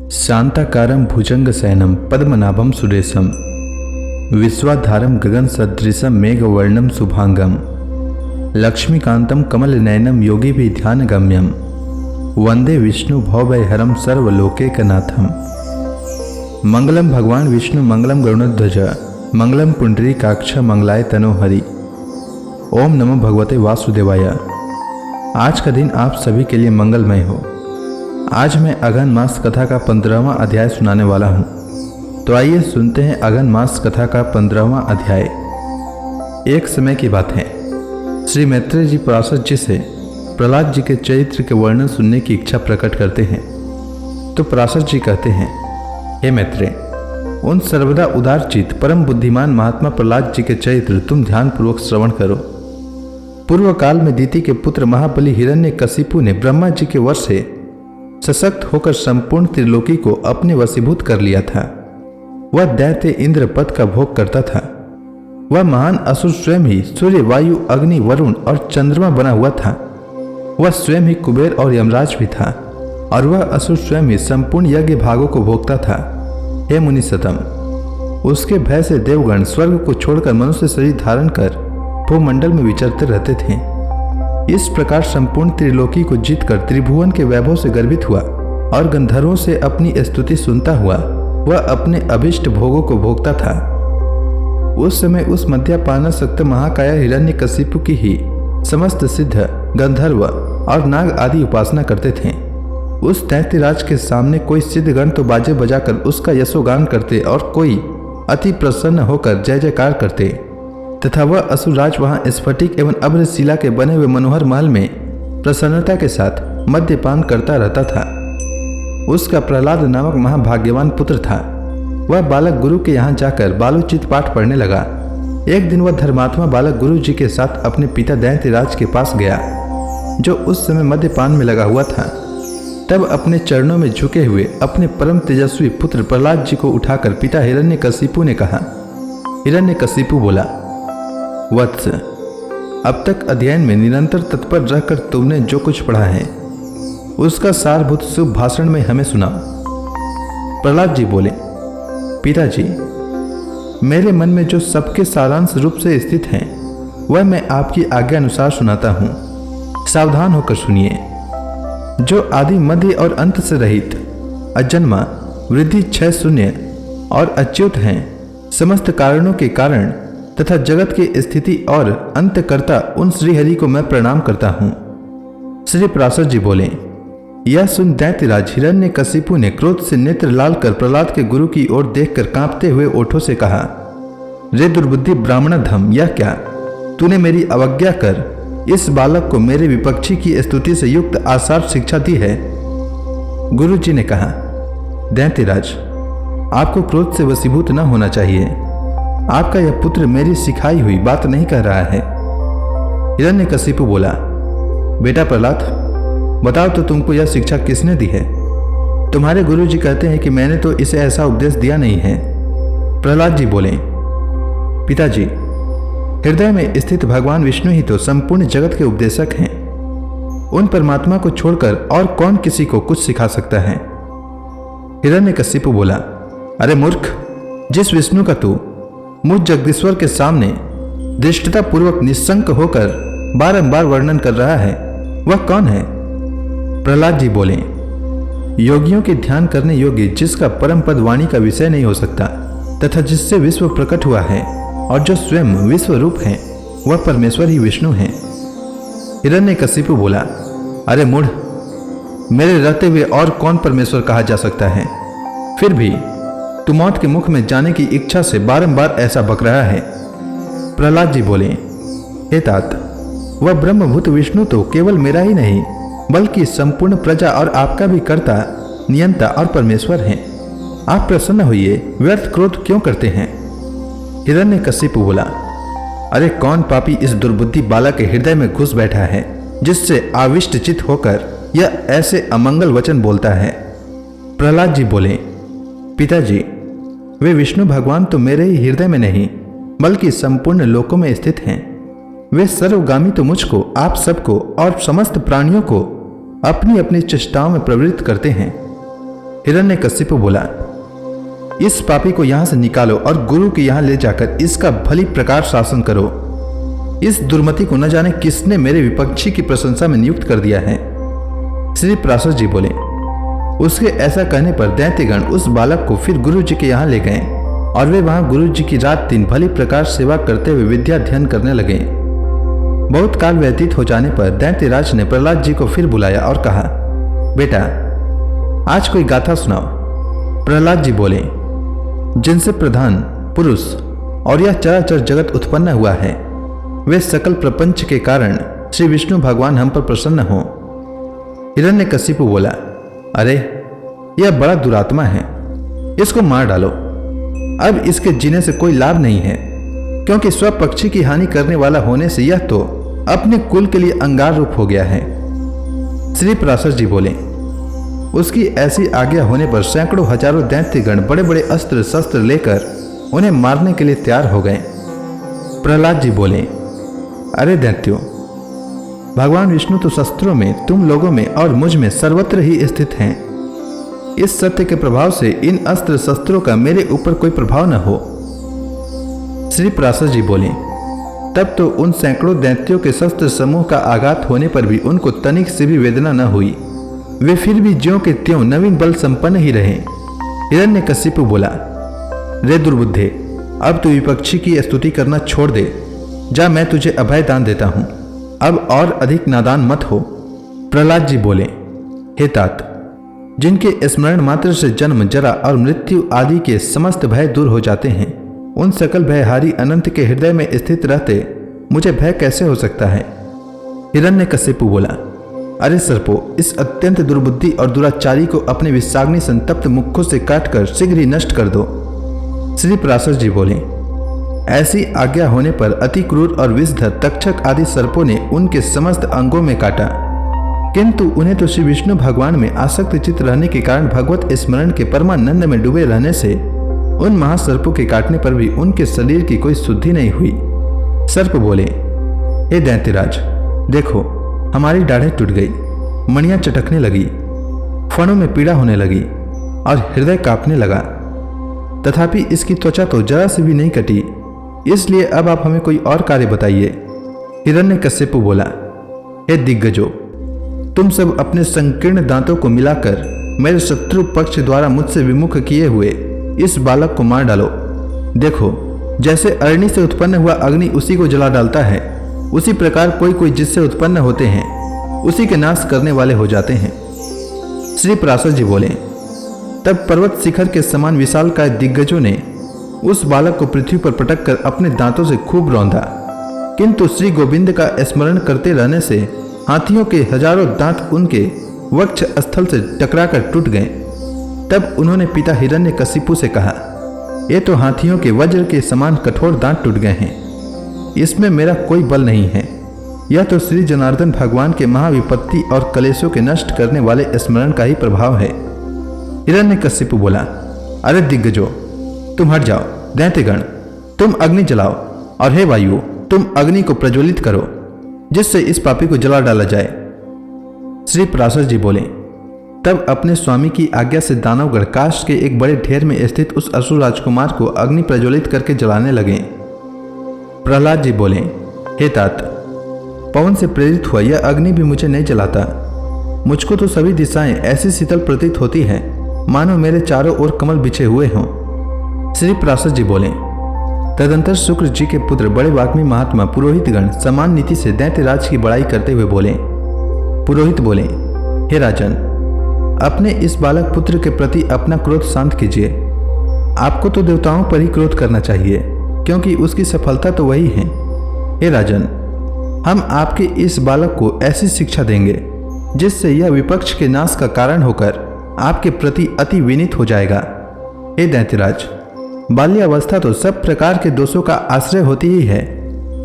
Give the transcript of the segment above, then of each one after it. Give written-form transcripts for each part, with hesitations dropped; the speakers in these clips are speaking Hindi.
शांताकारं भुजंगशयनं पद्मनाभं सुरेशं विश्वाधारं गगनसदृशं मेघवर्णं शुभांगं लक्ष्मीकान्तं कमलनयनं योगिभिर्ध्यानगम्यं वंदे विष्णु भवभयहरं सर्वलोकैकनाथं। मंगलम भगवान विष्णु मंगलम गरुणध्वज मंगलम पुंडरीकाक्ष मंगलाय तनोहरि। ओम नमो भगवते वासुदेवाय। आज का दिन आप सभी के लिए मंगलमय हो। आज मैं अगन मास कथा का 15वां अध्याय सुनाने वाला हूँ। तो आइए सुनते हैं अगन मास कथा का 15वां अध्याय। एक समय की बात है, श्री मैत्रेय जी पराशर जी से प्रहलाद जी के चरित्र के वर्णन सुनने की इच्छा प्रकट करते हैं। तो पराशर जी कहते हैं, हे मैत्रेय, उन सर्वदा उदारचित परम बुद्धिमान महात्मा प्रहलाद जी के चरित्र तुम ध्यानपूर्वक श्रवण करो। पूर्व काल में दीति के पुत्र महाबली हिरण्यकशिपु ने ब्रह्मा जी के वश से सशक्त होकर संपूर्ण त्रिलोकी को अपने वशीभूत कर लिया था। वह दैत्य इंद्र पद का भोग करता था। वह महान असुर स्वयं ही सूर्य, वायु, अग्नि, वरुण और चंद्रमा बना हुआ था। वह स्वयं ही कुबेर और यमराज भी था और वह असुर स्वयं ही संपूर्ण यज्ञ भागों को भोगता था। हे मुनि सतम, उसके भय से देवगण स्वर्ग को छोड़कर मनुष्य शरीर धारण कर भूमंडल में विचरते रहते थे। इस प्रकार संपूर्ण त्रिलोकी को जीतकर त्रिभुवन के वैभव से गर्वित हुआ और गंधर्वों से अपनी स्तुति सुनता हुआ वह अपने अभिष्ट भोगों को भोगता था। उस समय उस मध्यापानासक्त महाकाया हिरण्यकशिपु की ही समस्त सिद्ध, गंधर्व और नाग आदि उपासना करते थे। उस दैत्यराज के सामने कोई सिद्धगण तो बाजे बजाकर उसका यशोगान करते और कोई अति प्रसन्न होकर जय जयकार करते, तथा वह असुरराज वहां स्फटिक एवं अभ्रशिला के बने हुए मनोहर महल में प्रसन्नता के साथ मद्यपान करता रहता था। उसका प्रहलाद नामक महाभाग्यवान पुत्र था। वह बालक गुरु के यहाँ जाकर बालोचित पाठ पढ़ने लगा। एक दिन वह धर्मात्मा बालक गुरु जी के साथ अपने पिता दैत्यराज के पास गया, जो उस समय मद्यपान में लगा हुआ था। तब अपने चरणों में झुके हुए अपने परम तेजस्वी पुत्र प्रहलाद जी को उठाकर पिता हिरण्यकशिपु ने कहा। हिरण्यकशिपु बोला, वत्स, अब तक अध्ययन में निरंतर तत्पर रहकर तुमने जो कुछ पढ़ा है उसका सारभूत शुभ भाषण में हमें सुनाओ। प्रहलाद जी बोले, पिताजी, मेरे मन में जो सबके सारांश रूप से स्थित हैं वह मैं आपकी आज्ञा अनुसार सुनाता हूँ। सावधान होकर सुनिए। जो आदि, मध्य और अंत से रहित, अजन्मा, वृद्धि, क्षय शून्य और अच्युत हैं, समस्त कारणों के कारण तथा जगत की स्थिति और अंतकर्ता उन श्रीहरि को मैं प्रणाम करता हूँ। श्री पराशर जी बोले, यह सुन दैत्यराज हिरण्यकशिपु ने क्रोध से नेत्र लाल कर प्रहलाद के गुरु की ओर देखकर कांपते हुए ओठों से कहा, रे दुर्बुद्धि ब्राह्मण धम, यह क्या? तूने मेरी अवज्ञा कर इस बालक को मेरे विपक्षी की स्तुति से युक्त आसार शिक्षा दी है। गुरु जी ने कहा, दैत्यराज, आपको क्रोध से वशीभूत न होना चाहिए। आपका यह पुत्र मेरी सिखाई हुई बात नहीं कह रहा है। हिरण्यकशिपु बोला, बेटा प्रहलाद, बताओ तो तुमको यह शिक्षा किसने दी है? तुम्हारे गुरु जी कहते हैं कि मैंने तो इसे ऐसा उपदेश दिया नहीं है। प्रहलाद जी बोले, पिताजी, हृदय में स्थित भगवान विष्णु ही तो संपूर्ण जगत के उपदेशक हैं। उन परमात्मा को छोड़कर और कौन किसी को कुछ सिखा सकता है? हिरण्यकशिपु बोला, अरे मूर्ख, जिस विष्णु का तू मुझ जगदीश्वर के सामने धृष्टता पूर्वक निशंक होकर बारंबार वर्णन कर रहा है, वह कौन है? प्रहलाद जी बोले, योगियों के ध्यान करने योग्य जिसका परम पद वाणी का विषय नहीं हो सकता तथा जिससे विश्व प्रकट हुआ है और जो स्वयं विश्व रूप है, वह परमेश्वर ही विष्णु है। हिरण्यकशिपु बोला, अरे मूढ़, मेरे रहते हुए और कौन परमेश्वर कहा जा सकता है? फिर भी तू मौत के मुख में जाने की इच्छा से बारंबार ऐसा बक रहा है। प्रहलाद जी बोले, हे तात, वह ब्रह्मभूत विष्णु तो केवल मेरा ही नहीं बल्कि संपूर्ण प्रजा और आपका भी कर्ता, नियंता और परमेश्वर हैं। आप प्रसन्न होइए, व्यर्थ क्रोध क्यों करते हैं? हिरण्यकशिपु बोला, अरे कौन पापी इस दुर्बुद्धि बालक के हृदय में घुस बैठा है जिससे आविष्ट चित होकर यह ऐसे अमंगल वचन बोलता है? प्रहलाद जी बोले, पिताजी, वे विष्णु भगवान तो मेरे ही हृदय में नहीं बल्कि संपूर्ण लोकों में स्थित हैं। वे सर्वगामी तो मुझको, आप सबको और समस्त प्राणियों को अपनी अपनी चेष्टाओं में प्रवृत्त करते हैं। हिरण्यकशिपु बोला, इस पापी को यहां से निकालो और गुरु के यहां ले जाकर इसका भली प्रकार शासन करो। इस दुर्मति को न जाने किसने मेरे विपक्षी की प्रशंसा में नियुक्त कर दिया है। श्री पराशर जी बोले, उसके ऐसा कहने पर दैत्यगण उस बालक को फिर गुरु जी के यहाँ ले गए और वे वहां गुरु जी की रात दिन भली प्रकार सेवा करते हुए विद्या अध्ययन करने लगे। बहुत काल व्यतीत हो जाने पर दैत्यराज ने प्रहलाद जी को फिर बुलाया और कहा, बेटा आज कोई गाथा सुनाओ। प्रहलाद जी बोले, जिनसे प्रधान पुरुष और यह चराचर जगत उत्पन्न हुआ है, वे सकल प्रपंच के कारण श्री विष्णु भगवान हम पर प्रसन्न हो। हिरण्यकशिपु बोला, अरे यह बड़ा दुरात्मा है, इसको मार डालो। अब इसके जीने से कोई लाभ नहीं है, क्योंकि स्वपक्षी की हानि करने वाला होने से यह तो अपने कुल के लिए अंगार रूप हो गया है। श्री पराशर जी बोले, उसकी ऐसी आज्ञा होने पर सैकड़ों हजारों दैत्यगण बड़े बड़े अस्त्र शस्त्र लेकर उन्हें मारने के लिए तैयार हो गए। प्रहलाद जी बोले, अरे दैत्यों, भगवान विष्णु तो शस्त्रों में, तुम लोगों में और मुझ में सर्वत्र ही स्थित हैं। इस सत्य के प्रभाव से इन अस्त्र शस्त्रों का मेरे ऊपर कोई प्रभाव न हो। श्री पराशर जी बोले, तब तो उन सैकड़ों दैत्यों के शस्त्र समूह का आघात होने पर भी उनको तनिक से भी वेदना न हुई। वे फिर भी ज्यों के त्यों नवीन बल संपन्न ही रहे। हिरण्यकशिपु बोला, रे दुर्बुद्धे, अब तू विपक्षी की स्तुति करना छोड़ दे। जा, मैं तुझे अभय दान देता हूं, अब और अधिक नादान मत हो। प्रहलाद जी बोले, हे तात, जिनके स्मरण मात्र से जन्म, जरा और मृत्यु आदि के समस्त भय दूर हो जाते हैं, उन सकल भयहारी अनंत के हृदय में स्थित रहते मुझे भय कैसे हो सकता है। हिरण्यकशिपु बोला, अरे सर्पो, इस अत्यंत दुर्बुद्धि और दुराचारी को अपने विषाग्नि संतप्त मुखों से काटकर शीघ्र ही नष्ट कर दो। श्री पराशर जी बोले, ऐसी आज्ञा होने पर अति क्रूर और विषधर तक्षक आदि सर्पों ने उनके समस्त अंगों में काटा, किंतु उन्हें तो श्री विष्णु भगवान में आसक्त चित्त रहने के कारण भगवत स्मरण के परमानंद में डूबे रहने से उन महासर्पों के काटने पर भी उनके शरीर की कोई शुद्धि नहीं हुई। सर्प बोले, हे दैत्यराज, देखो हमारी डाढ़ें टूट गई, मणियां चटकने लगी, फणों में पीड़ा होने लगी और हृदय कांपने लगा, तथापि इसकी त्वचा तो जरा से भी नहीं कटी। इसलिए अब आप हमें कोई और कार्य बताइए। हिरण्यकशिपु बोला, हे दिग्गजों, तुम सब अपने संकीर्ण दांतों को मिलाकर मेरे शत्रु पक्ष द्वारा मुझसे विमुख किए हुए इस बालक को मार डालो। देखो, जैसे अग्नि से उत्पन्न हुआ अग्नि उसी को जला डालता है, उसी प्रकार कोई कोई जिससे उत्पन्न होते हैं उसी के नाश करने वाले हो जाते हैं। श्री पराशर जी बोले, तब पर्वत शिखर के समान विशालकाय दिग्गजों ने उस बालक को पृथ्वी पर पटक कर अपने दांतों से खूब रौंदा, किंतु श्री गोविंद का स्मरण करते रहने से हाथियों के हजारों दांत उनके वक्ष स्थल से टकराकर टूट गए। तब उन्होंने पिता हिरण्यकशिपु से कहा, ये तो हाथियों के वज्र के समान कठोर दांत टूट गए हैं, इसमें मेरा कोई बल नहीं है। यह तो श्री जनार्दन भगवान के महाविपत्ति और कलेशों के नष्ट करने वाले स्मरण का ही प्रभाव है। हिरण्यकशिपु बोला, अरे दिग्गजों, तुम हट जाओ। दैत्यगण, तुम अग्नि जलाओ, और हे वायु, तुम अग्नि को प्रज्वलित करो, जिससे इस पापी को जला डाला जाए। श्री पराशर जी बोले, तब अपने स्वामी की आज्ञा से दानवगण काष्ठ के एक बड़े ढेर में स्थित उस असुर राजकुमार को अग्नि प्रज्वलित करके जलाने लगे। प्रहलाद जी बोले, हे तात, पवन से प्रेरित हुआ यह अग्नि भी मुझे नहीं जलाता। मुझको तो सभी दिशाएं ऐसी शीतल प्रतीत होती है मानो मेरे चारों ओर कमल बिछे हुए हों। श्री पराशर जी बोले, तदंतर शुक्र जी के पुत्र बड़े वाग्मी महात्मा पुरोहितगण समान नीति से दैत्यराज की बड़ाई करते हुए बोले। पुरोहित बोले, हे राजन, अपने इस बालक पुत्र के प्रति अपना क्रोध शांत कीजिए। आपको तो देवताओं पर ही क्रोध करना चाहिए, क्योंकि उसकी सफलता तो वही है। हे राजन, हम आपके इस बालक को ऐसी शिक्षा देंगे जिससे यह विपक्ष के नाश का कारण होकर आपके प्रति अति विनीत हो जाएगा। हे दैत्यराज, बाल्यावस्था तो सब प्रकार के दोषों का आश्रय होती ही है,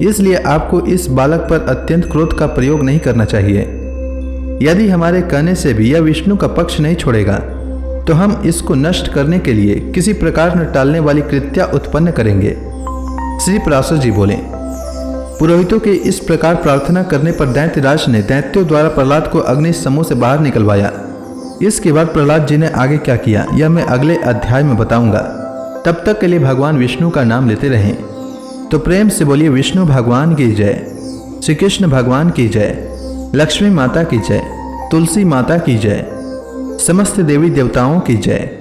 इसलिए आपको इस बालक पर अत्यंत क्रोध का प्रयोग नहीं करना चाहिए। यदि हमारे कहने से भी यह विष्णु का पक्ष नहीं छोड़ेगा तो हम इसको नष्ट करने के लिए किसी प्रकार न टालने वाली कृत्या उत्पन्न करेंगे। श्री पराशर जी बोले, पुरोहितों के इस प्रकार प्रार्थना करने पर दैत्यराज ने दैत्यों द्वारा प्रहलाद को अग्नि समूह से बाहर निकलवाया इसके बाद प्रहलाद जी ने आगे क्या किया यह मैं अगले अध्याय में बताऊंगा। तब तक के लिए भगवान विष्णु का नाम लेते रहें। तो प्रेम से बोलिए विष्णु भगवान की जय, श्री कृष्ण भगवान की जय, लक्ष्मी माता की जय, तुलसी माता की जय, समस्त देवी देवताओं की जय।